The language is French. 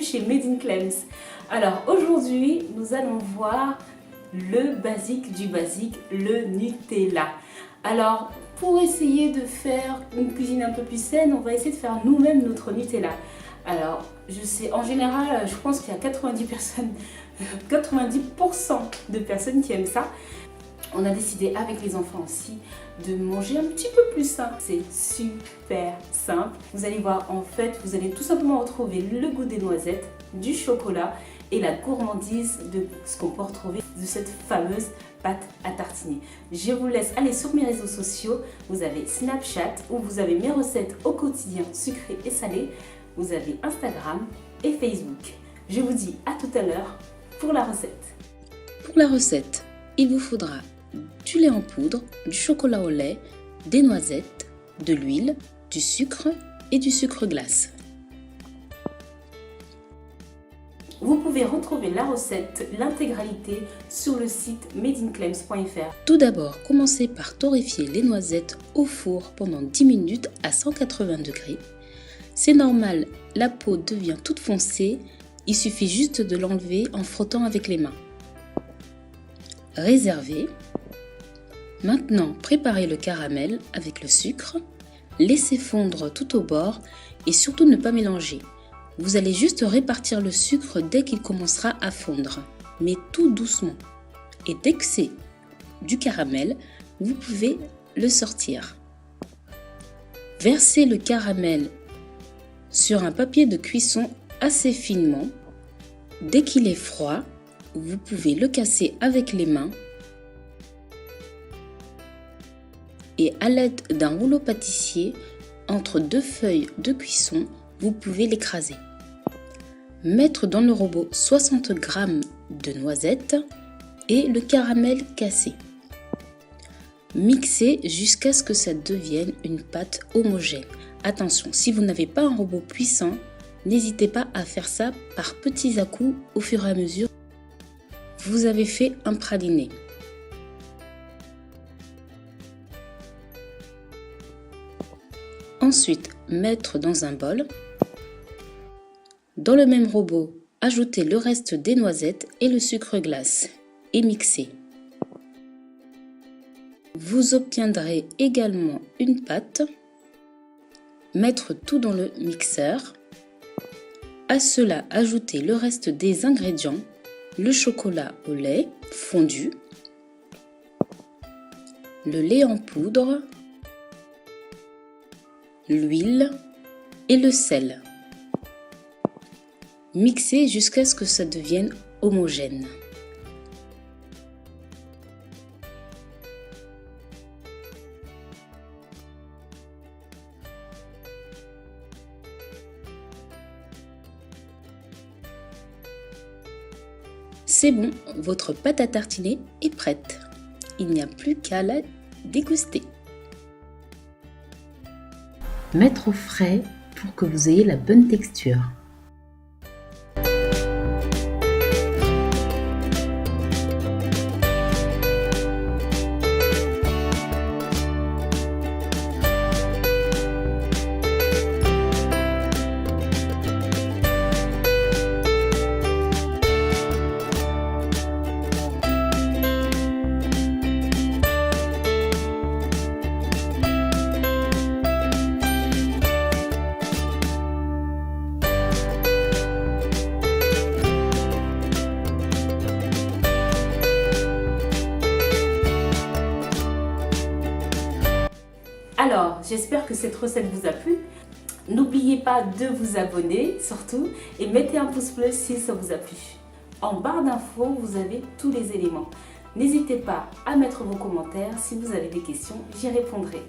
chez Made in Clems. Alors aujourd'hui, nous allons voir le basique du basique, le Nutella. Alors pour essayer de faire une cuisine un peu plus saine, on va essayer de faire nous-mêmes notre Nutella. Alors je sais, en général, je pense qu'il y a 90% de personnes qui aiment ça. On a décidé avec les enfants aussi de manger un petit peu plus sain. C'est super simple. Vous allez voir, en fait, vous allez tout simplement retrouver le goût des noisettes, du chocolat et la gourmandise de ce qu'on peut retrouver de cette fameuse pâte à tartiner. Je vous laisse aller sur mes réseaux sociaux. Vous avez Snapchat où vous avez mes recettes au quotidien sucrées et salées. Vous avez Instagram et Facebook. Je vous dis à tout à l'heure pour la recette. Pour la recette, il vous faudra du lait en poudre, du chocolat au lait, des noisettes, de l'huile, du sucre et du sucre glace. Vous pouvez retrouver la recette, l'intégralité sur le site madeinclems.fr. Tout d'abord, commencez par torréfier les noisettes au four pendant 10 minutes à 180 degrés. C'est normal, la peau devient toute foncée, il suffit juste de l'enlever en frottant avec les mains. Réservez. Maintenant, préparez le caramel avec le sucre. Laissez fondre tout au bord et surtout ne pas mélanger. Vous allez juste répartir le sucre dès qu'il commencera à fondre, mais tout doucement. Et dès que c'est du caramel, vous pouvez le sortir. Versez le caramel sur un papier de cuisson assez finement. Dès qu'il est froid, vous pouvez le casser avec les mains et à l'aide d'un rouleau pâtissier, entre deux feuilles de cuisson, vous pouvez l'écraser. Mettre dans le robot 60 g de noisettes et le caramel cassé. Mixer jusqu'à ce que ça devienne une pâte homogène. Attention, si vous n'avez pas un robot puissant, n'hésitez pas à faire ça par petits à-coups au fur et à mesure. Vous avez fait un praliné. Ensuite, mettre dans un bol. Dans le même robot, ajouter le reste des noisettes et le sucre glace et mixer. Vous obtiendrez également une pâte. Mettre tout dans le mixeur. À cela, ajouter le reste des ingrédients, le chocolat au lait fondu, le lait en poudre, l'huile et le sel. Mixez jusqu'à ce que ça devienne homogène. C'est bon, votre pâte à tartiner est prête. Il n'y a plus qu'à la déguster. Mettre au frais pour que vous ayez la bonne texture. Alors, j'espère que cette recette vous a plu. N'oubliez pas de vous abonner surtout et mettez un pouce bleu si ça vous a plu. En barre d'infos, vous avez tous les éléments. N'hésitez pas à mettre vos commentaires. Si vous avez des questions, j'y répondrai.